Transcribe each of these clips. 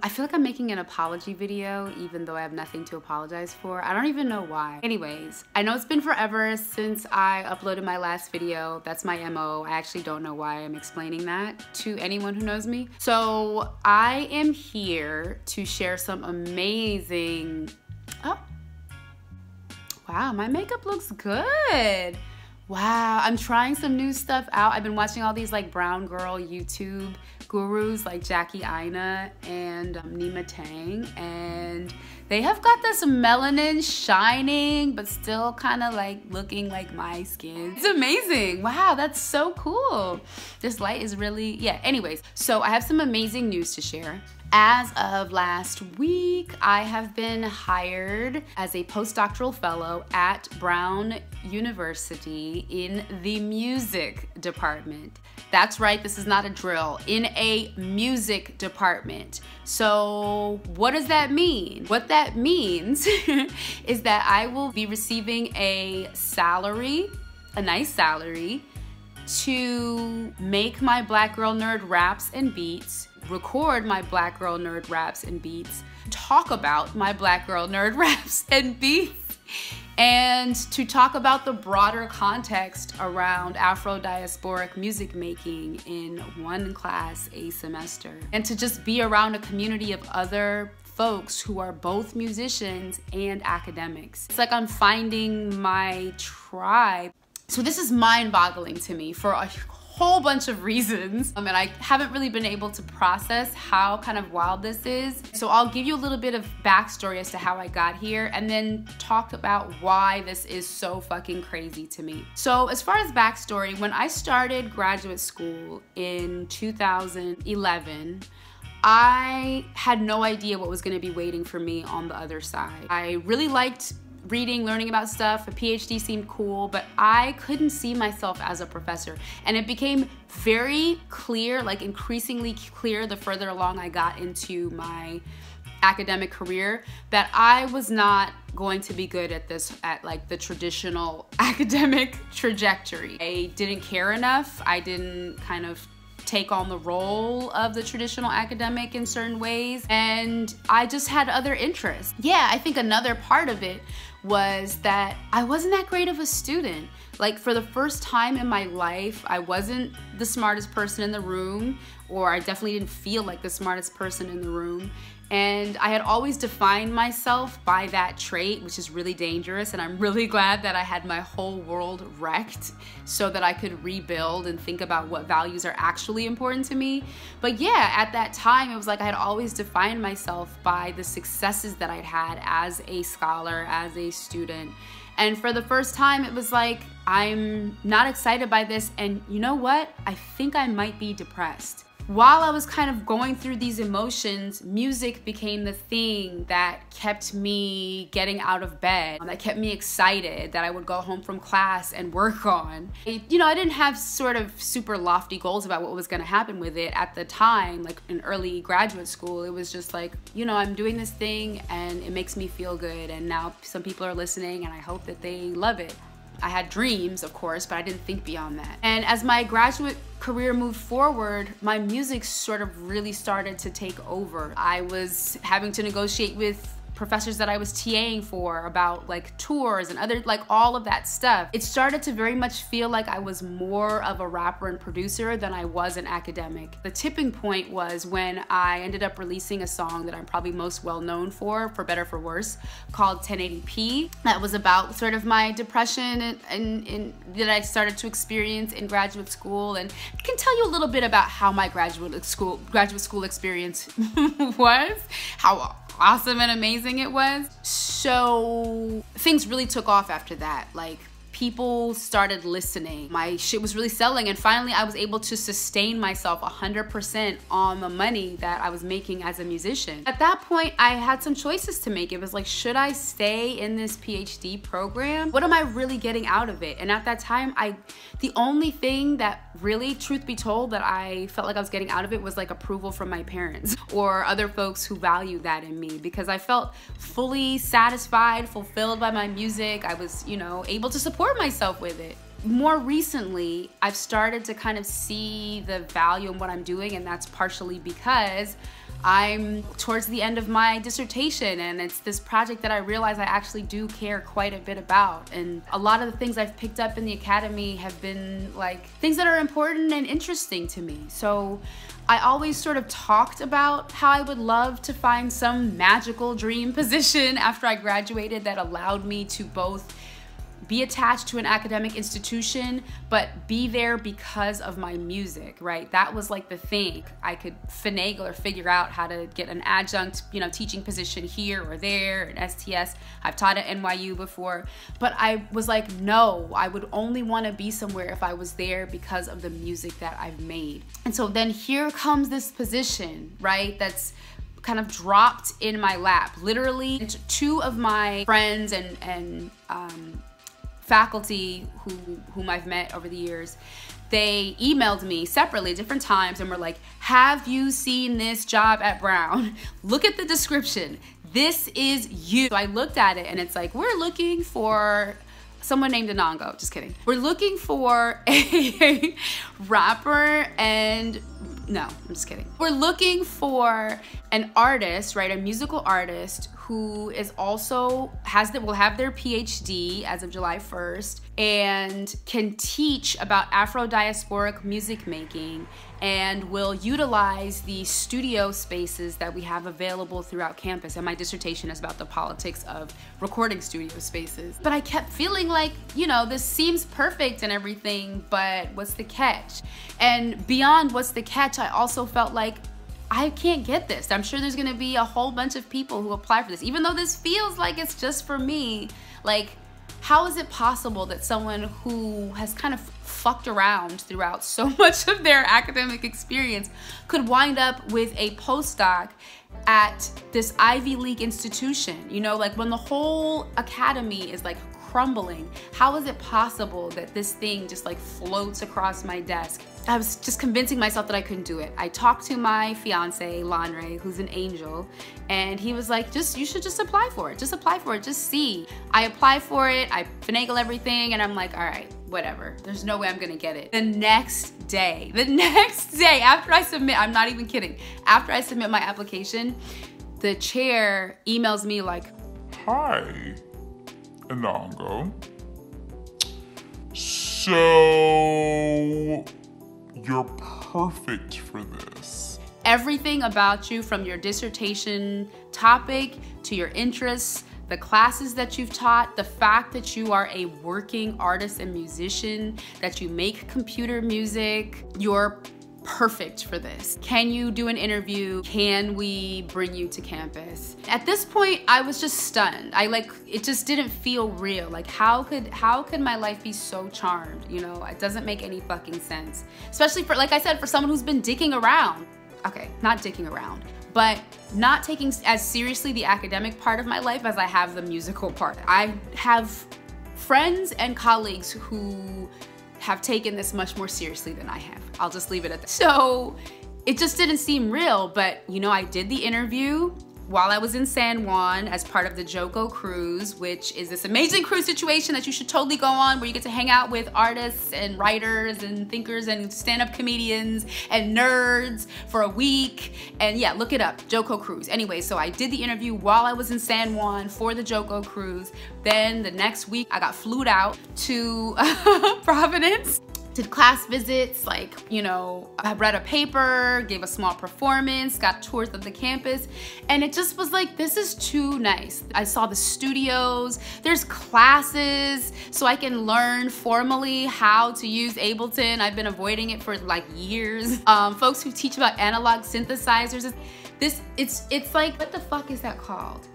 I feel like I'm making an apology video even though I have nothing to apologize for. I don't even know why. Anyways, I know it's been forever since I uploaded my last video. That's my MO. I actually don't know why I'm explaining that to anyone who knows me. So I am here to share some amazing, oh, wow, my makeup looks good. Wow, I'm trying some new stuff out. I've been watching all these like brown girl YouTube gurus like Jackie Aina and Nima Tang, and they have got this melanin shining but still kind of like looking like my skin. It's amazing. Wow, that's so cool. This light is really, yeah, anyways. So I have some amazing news to share. As of last week, I have been hired as a postdoctoral fellow at Brown University in the music department. That's right, this is not a drill, in a music department. So what does that mean? What that means is that I will be receiving a salary, a nice salary, to make my Black Girl Nerd raps and beats, record my Black Girl Nerd raps and beats, talk about my Black Girl Nerd raps and beats, and to talk about the broader context around Afro-diasporic music making in one class a semester, and to just be around a community of other folks who are both musicians and academics. It's like I'm finding my tribe. So this is mind-boggling to me for a whole bunch of reasons, and I haven't really been able to process how kind of wild this is. So I'll give you a little bit of backstory as to how I got here and then talk about why this is so fucking crazy to me. So as far as backstory, when I started graduate school in 2011, I had no idea what was going to be waiting for me on the other side. I really liked reading, learning about stuff. A PhD seemed cool, but I couldn't see myself as a professor. And it became very clear, like increasingly clear the further along I got into my academic career, that I was not going to be good at this, at like the traditional academic trajectory. I didn't care enough. I didn't kind of take on the role of the traditional academic in certain ways, and I just had other interests. Yeah, I think another part of it was that I wasn't that great of a student. Like, for the first time in my life, I wasn't the smartest person in the room, or I definitely didn't feel like the smartest person in the room. And I had always defined myself by that trait, which is really dangerous, and I'm really glad that I had my whole world wrecked so that I could rebuild and think about what values are actually important to me. But yeah, at that time, it was like I had always defined myself by the successes that I'd had as a scholar, as a student. And for the first time, it was like, I'm not excited by this, and you know what? I think I might be depressed. While I was kind of going through these emotions, music became the thing that kept me getting out of bed, that kept me excited, that I would go home from class and work on. You know, I didn't have sort of super lofty goals about what was gonna happen with it at the time, like in early graduate school. It was just like, you know, I'm doing this thing and it makes me feel good, and now some people are listening and I hope that they love it. I had dreams, of course, but I didn't think beyond that. And as my graduate career moved forward, my music sort of really started to take over. I was having to negotiate with professors that I was TAing for about like tours and other, like all of that stuff. It started to very much feel like I was more of a rapper and producer than I was an academic. The tipping point was when I ended up releasing a song that I'm probably most well known for better for worse, called 1080p. That was about sort of my depression and that I started to experience in graduate school, and I can tell you a little bit about how my graduate school experience was, how awesome and amazing it was. So things really took off after that. Like, people started listening. My shit was really selling, and finally I was able to sustain myself 100% on the money that I was making as a musician. At that point, I had some choices to make. It was like, should I stay in this PhD program? What am I really getting out of it? And at that time, the only thing that really, truth be told, that I felt like I was getting out of it was like approval from my parents or other folks who value that in me, because I felt fully satisfied, fulfilled by my music. I was, you know, able to support myself with it. More recently, I've started to kind of see the value in what I'm doing, and that's partially because I'm towards the end of my dissertation, and it's this project that I realize I actually do care quite a bit about. And a lot of the things I've picked up in the academy have been like things that are important and interesting to me. So I always sort of talked about how I would love to find some magical dream position after I graduated that allowed me to both be attached to an academic institution, but be there because of my music, right? That was like the thing. I could finagle or figure out how to get an adjunct, teaching position here or there at STS. I've taught at NYU before, but I was like, no, I would only want to be somewhere if I was there because of the music that I've made. And so then here comes this position, right? That's kind of dropped in my lap. Literally, two of my friends and faculty whom I've met over the years, they emailed me separately at different times and were like, have you seen this job at Brown? Look at the description. This is you. So I looked at it and it's like, we're looking for someone named Anongo. Just kidding. We're looking for a rapper and no, I'm just kidding. We're looking for an artist, right? A musical artist who is also will have their PhD as of July 1st and can teach about Afro-diasporic music making and will utilize the studio spaces that we have available throughout campus. And my dissertation is about the politics of recording studio spaces. But I kept feeling like, this seems perfect and everything, but what's the catch? And beyond what's the catch, I also felt like I can't get this. I'm sure there's gonna be a whole bunch of people who apply for this. Even though this feels like it's just for me, like, how is it possible that someone who has kind of fucked around throughout so much of their academic experience could wind up with a postdoc at this Ivy League institution? Like when the whole academy is like crumbling, how is it possible that this thing just like floats across my desk? I was just convincing myself that I couldn't do it. I talked to my fiance, Lanre, who's an angel, and he was like, you should just apply for it. Just apply for it, just see. I apply for it, I finagle everything, and I'm like, all right, whatever. There's no way I'm gonna get it. The next day after I submit, I'm not even kidding, after I submit my application, the chair emails me like, hi, Anongo. So you're perfect for this. Everything about you, from your dissertation topic to your interests, the classes that you've taught, the fact that you are a working artist and musician, that you make computer music, you're perfect for this. Can you do an interview? Can we bring you to campus? At this point, I was just stunned. It just didn't feel real. Like, how could my life be so charmed? It doesn't make any fucking sense. Especially for, like I said, for someone who's been dicking around. Okay, not dicking around, but not taking as seriously the academic part of my life as I have the musical part. I have friends and colleagues who have taken this much more seriously than I have. I'll just leave it at that. So it just didn't seem real, but I did the interview while I was in San Juan as part of the JoCo cruise, which is this amazing cruise situation that you should totally go on, where you get to hang out with artists and writers and thinkers and stand-up comedians and nerds for a week. And yeah, look it up, JoCo cruise. Anyway, so I did the interview while I was in San Juan for the JoCo cruise. Then the next week I got flued out to Providence. Did class visits, I read a paper, gave a small performance, got tours of the campus, and it just was like, this is too nice. I saw the studios, there's classes, so I can learn formally how to use Ableton. I've been avoiding it for like years. Folks who teach about analog synthesizers, it's like, what the fuck is that called?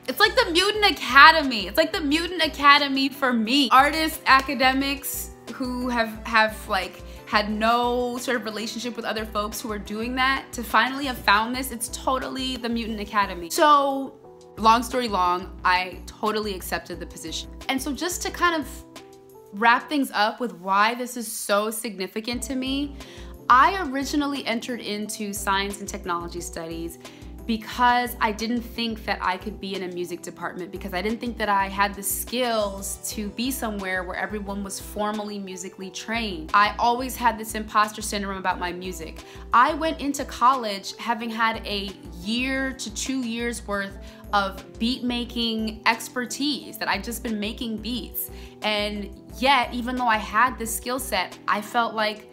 It's like the Mutant Academy. It's like the Mutant Academy for me. Artists, academics who have like had no sort of relationship with other folks who are doing that, to finally have found this, it's totally the Mutant Academy. So long story long, I totally accepted the position. And so just to kind of wrap things up with why this is so significant to me, I originally entered into science and technology studies because I didn't think that I could be in a music department, because I didn't think that I had the skills to be somewhere where everyone was formally musically trained. I always had this imposter syndrome about my music. I went into college having had a year to 2 years worth of beat making expertise, that I'd just been making beats. And yet, even though I had this skill set, I felt like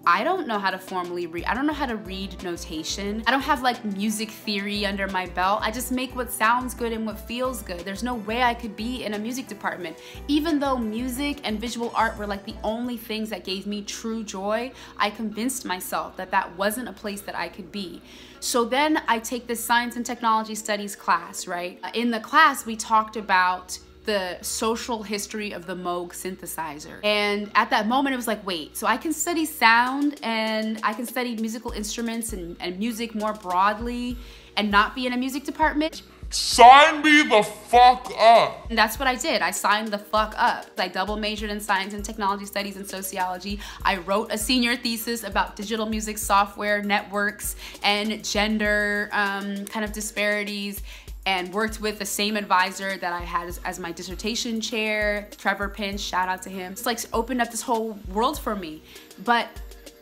I don't know how to formally read. I don't know how to read notation. I don't have like music theory under my belt. I just make what sounds good and what feels good. There's no way I could be in a music department. Even though music and visual art were like the only things that gave me true joy, I convinced myself that that wasn't a place that I could be. So then I take this science and technology studies class, right? In the class, we talked about the social history of the Moog synthesizer. And at that moment, it was like, wait, so I can study sound and I can study musical instruments and music more broadly and not be in a music department? Sign me the fuck up. And that's what I did. I signed the fuck up. I double majored in science and technology studies and sociology. I wrote a senior thesis about digital music software, networks, and gender kind of disparities, and worked with the same advisor that I had as my dissertation chair, Trevor Pinch, shout out to him. It's like opened up this whole world for me. But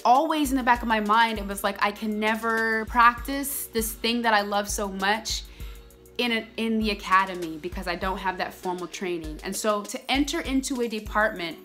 always in the back of my mind, it was like, I can never practice this thing that I love so much in the academy because I don't have that formal training. And so to enter into a department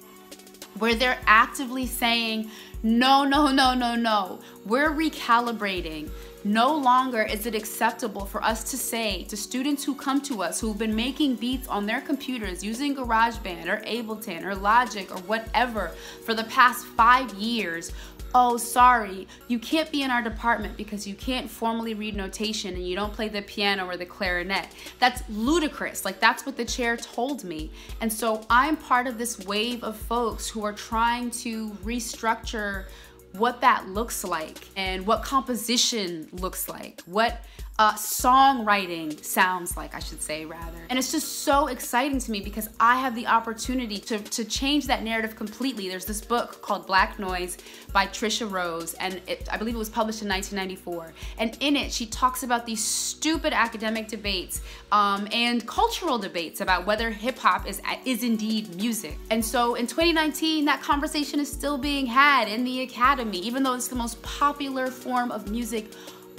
where they're actively saying, no, no, no, no, no, we're recalibrating. No longer is it acceptable for us to say to students who come to us who've been making beats on their computers using GarageBand or Ableton or Logic or whatever for the past 5 years, oh, sorry, you can't be in our department because you can't formally read notation and you don't play the piano or the clarinet. That's ludicrous. Like, that's what the chair told me. And so I'm part of this wave of folks who are trying to restructure what that looks like and what composition looks like, what songwriting sounds like, I should say, rather. And it's just so exciting to me because I have the opportunity to change that narrative completely. There's this book called Black Noise by Trisha Rose, and I believe it was published in 1994. And in it, she talks about these stupid academic debates and cultural debates about whether hip hop is indeed music. And so in 2019, that conversation is still being had in the academy, even though it's the most popular form of music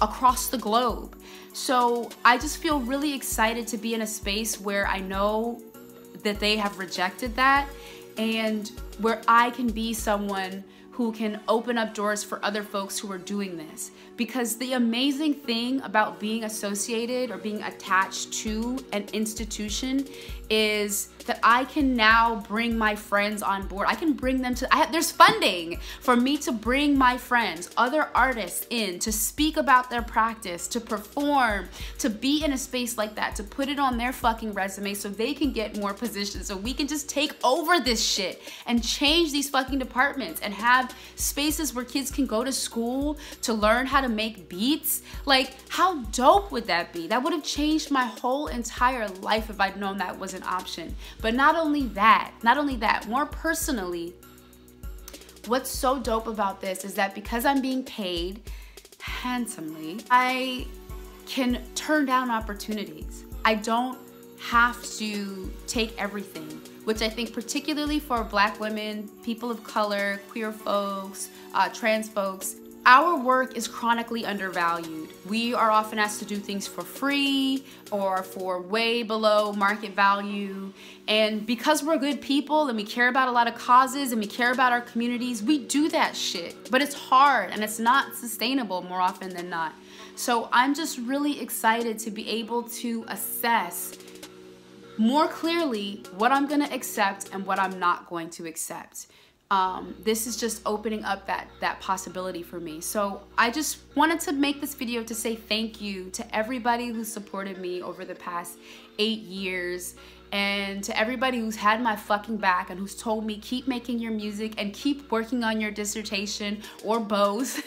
across the globe. So I just feel really excited to be in a space where I know that they have rejected that and where I can be someone who can open up doors for other folks who are doing this. Because the amazing thing about being associated or being attached to an institution is that I can now bring my friends on board. I can bring them to, there's funding for me to bring my friends, other artists in, to speak about their practice, to perform, to be in a space like that, to put it on their fucking resume so they can get more positions, so we can just take over this shit and change these fucking departments and have spaces where kids can go to school to learn how to make beats. Like, how dope would that be? That would have changed my whole entire life if I'd known that was an option. But not only that, more personally, what's so dope about this is that because I'm being paid handsomely, I can turn down opportunities. I don't have to take everything, which I think particularly for Black women, people of color, queer folks, trans folks, our work is chronically undervalued. We are often asked to do things for free or for way below market value. And because we're good people and we care about a lot of causes and we care about our communities, we do that shit. But it's hard and it's not sustainable more often than not. So I'm just really excited to be able to assess more clearly what I'm gonna accept and what I'm not going to accept. This is just opening up that possibility for me. So I just wanted to make this video to say thank you to everybody who supported me over the past 8 years, and to everybody who's had my fucking back and who's told me keep making your music and keep working on your dissertation or both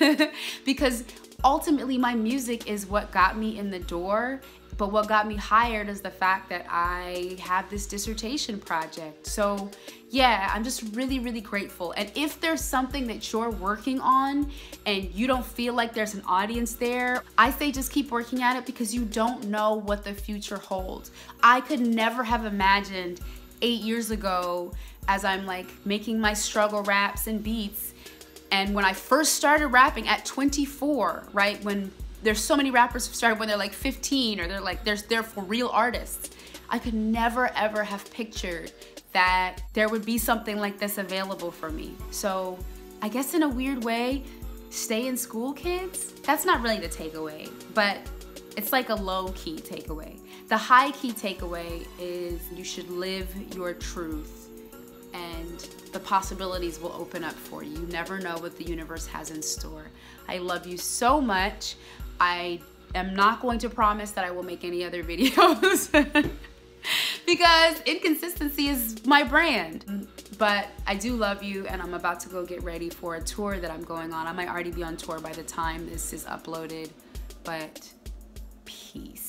because ultimately my music is what got me in the door. But what got me hired is the fact that I have this dissertation project. So yeah, I'm just really, really grateful. And if there's something that you're working on and you don't feel like there's an audience there, I say just keep working at it, because you don't know what the future holds. I could never have imagined 8 years ago, as I'm like making my struggle raps and beats, and when I first started rapping at 24, right? When there's so many rappers who started when they're like 15, or they're for real artists. I could never ever have pictured that there would be something like this available for me. So I guess in a weird way, stay in school, kids. That's not really the takeaway, but it's like a low-key takeaway. The high-key takeaway is you should live your truth, and the possibilities will open up for you. You never know what the universe has in store. I love you so much. I am not going to promise that I will make any other videos because inconsistency is my brand. But I do love you, and I'm about to go get ready for a tour that I'm going on. I might already be on tour by the time this is uploaded, but peace.